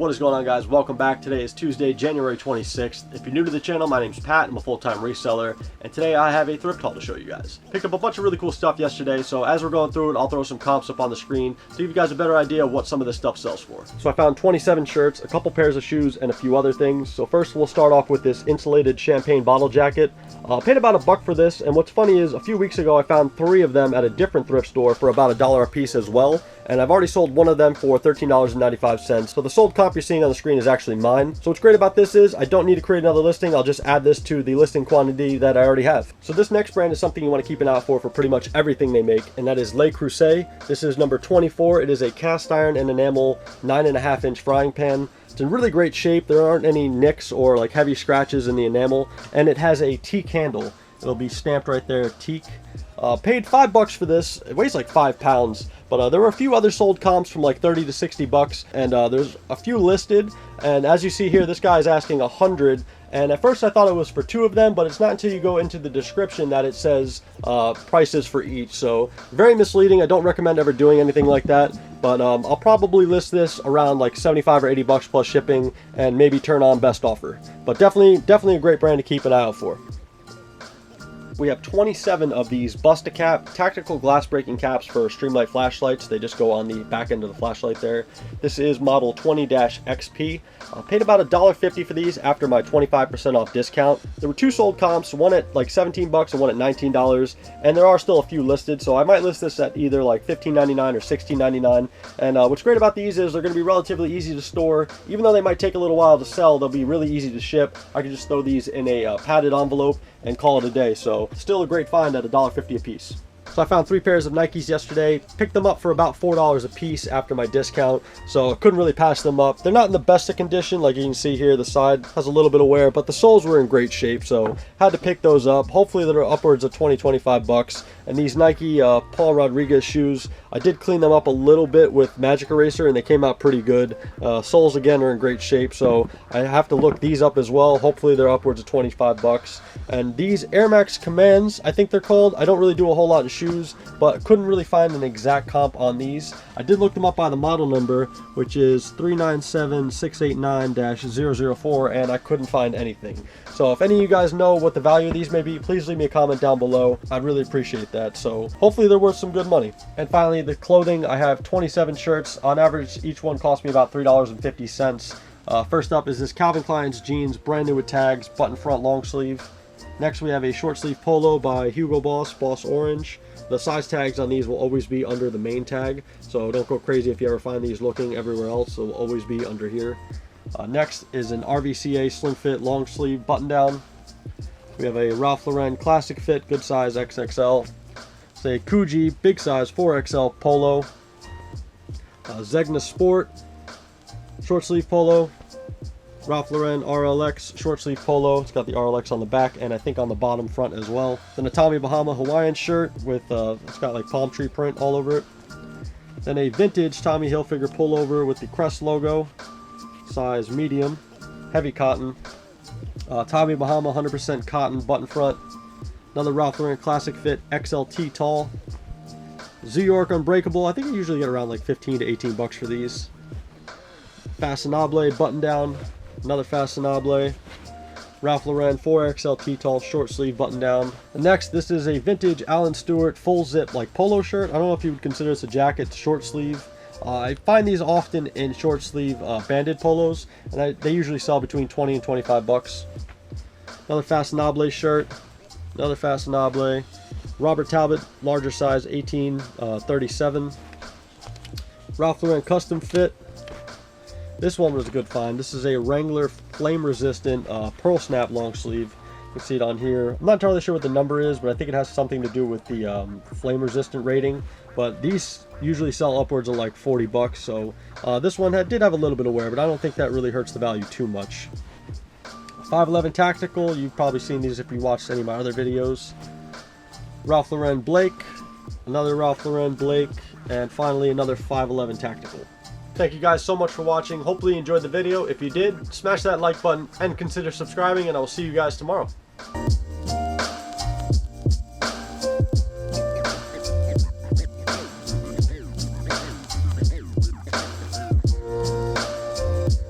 What is going on, guys? Welcome back. Today is Tuesday, January 26th. If you're new to the channel, my name's Pat. I'm a full-time reseller, and today I have a thrift haul to show you guys. Picked up a bunch of really cool stuff yesterday, so as we're going through it, I'll throw some comps up on the screen to give you guys a better idea of what some of this stuff sells for. So I found 27 shirts, a couple pairs of shoes, and a few other things. So first we'll start off with this insulated champagne bottle jacket. Paid about $1 for this, and what's funny is a few weeks ago I found 3 of them at a different thrift store for about $1 a piece as well, and I've already sold one of them for $13.95. So the sold comp you're seeing on the screen is actually mine. So what's great about this is I don't need to create another listing. I'll just add this to the listing quantity that I already have. So this next brand is something you want to keep an eye out for pretty much everything they make, and that is Le Creuset. This is number 24. It is a cast iron and enamel 9.5-inch frying pan. It's in really great shape. There aren't any nicks or like heavy scratches in the enamel, and it has a teak handle. It'll be stamped right there, teak. Paid $5 for this. It weighs like 5 pounds, but there were a few other sold comps from like 30 to 60 bucks, and there's a few listed. And as you see here, this guy is asking 100. And at first I thought it was for 2 of them, but it's not until you go into the description that it says prices for each. So very misleading. I don't recommend ever doing anything like that. But I'll probably list this around like 75 or 80 bucks plus shipping, and maybe turn on best offer. But definitely a great brand to keep an eye out for. We have 27 of these Bust-A-Cap tactical glass breaking caps for Streamlight flashlights. They just go on the back end of the flashlight there. This is model 20-XP. Paid about $1.50 for these after my 25% off discount. There were 2 sold comps, one at like 17 bucks and one at $19, and there are still a few listed, so I might list this at either like $15.99 or $16.99. And what's great about these is they're going to be relatively easy to store. Even though they might take a little while to sell, they'll be really easy to ship. I can just throw these in a padded envelope and call it a day. So still a great find at $1.50 a piece. So I found 3 pairs of Nikes yesterday, picked them up for about $4 a piece after my discount, so I couldn't really pass them up. They're not in the best of condition. Like you can see here, the side has a little bit of wear, but the soles were in great shape, so had to pick those up. Hopefully they're upwards of 20-25 bucks. And these Nike Paul Rodriguez shoes, I did clean them up a little bit with Magic Eraser, and they came out pretty good. Soles again are in great shape, so I have to look these up as well. Hopefully they're upwards of 25 bucks. And these Air Max Commands, I think they're called. I don't really do a whole lot in shoes, but couldn't really find an exact comp on these. I did look them up by the model number, which is 397689-004, and I couldn't find anything. So if any of you guys know what the value of these may be, please leave me a comment down below. I'd really appreciate that. So hopefully they're worth some good money. And finally, the clothing. I have 27 shirts. On average, each one cost me about $3.50. First up is this Calvin Klein's jeans, brand new with tags, button front long sleeve. Next, we have a short sleeve polo by Hugo Boss, Boss Orange. The size tags on these will always be under the main tag, so don't go crazy if you ever find these looking everywhere else. They'll always be under here. Next is an RVCA slim fit long sleeve button down. We have a Ralph Lauren classic fit, good size XXL. It's a Kuji big size 4XL polo. Zegna Sport short sleeve polo. Ralph Lauren RLX short sleeve polo. It's got the RLX on the back and I think on the bottom front as well. Then a Tommy Bahama Hawaiian shirt with it's got like palm tree print all over it. Then a vintage Tommy Hilfiger pullover with the Crest logo, size medium, heavy cotton. Tommy Bahama 100% cotton button front. Another Ralph Lauren classic fit XLT tall. Zoo York Unbreakable. I think I usually get around like 15 to 18 bucks for these. Façonnable button down. Another Façonnable. Ralph Lauren 4XL T-tall short sleeve button down. And next, this is a vintage Alan Stewart full zip like polo shirt. I don't know if you would consider this a jacket. It's short sleeve. I find these often in short sleeve banded polos, and they usually sell between 20 and 25 bucks. Another Façonnable shirt. Another Façonnable. Robert Talbot larger size 1837. Ralph Lauren custom fit. This one was a good find. This is a Wrangler flame resistant pearl snap long sleeve. You can see it on here. I'm not entirely sure what the number is, but I think it has something to do with the flame resistant rating. But these usually sell upwards of like 40 bucks. So this one did have a little bit of wear, but I don't think that really hurts the value too much. 511 Tactical. You've probably seen these if you watched any of my other videos. Ralph Lauren Blake. Another Ralph Lauren Blake. And finally another 511 Tactical. Thank you guys so much for watching. Hopefully you enjoyed the video. If you did, smash that like button and consider subscribing, and I will see you guys tomorrow.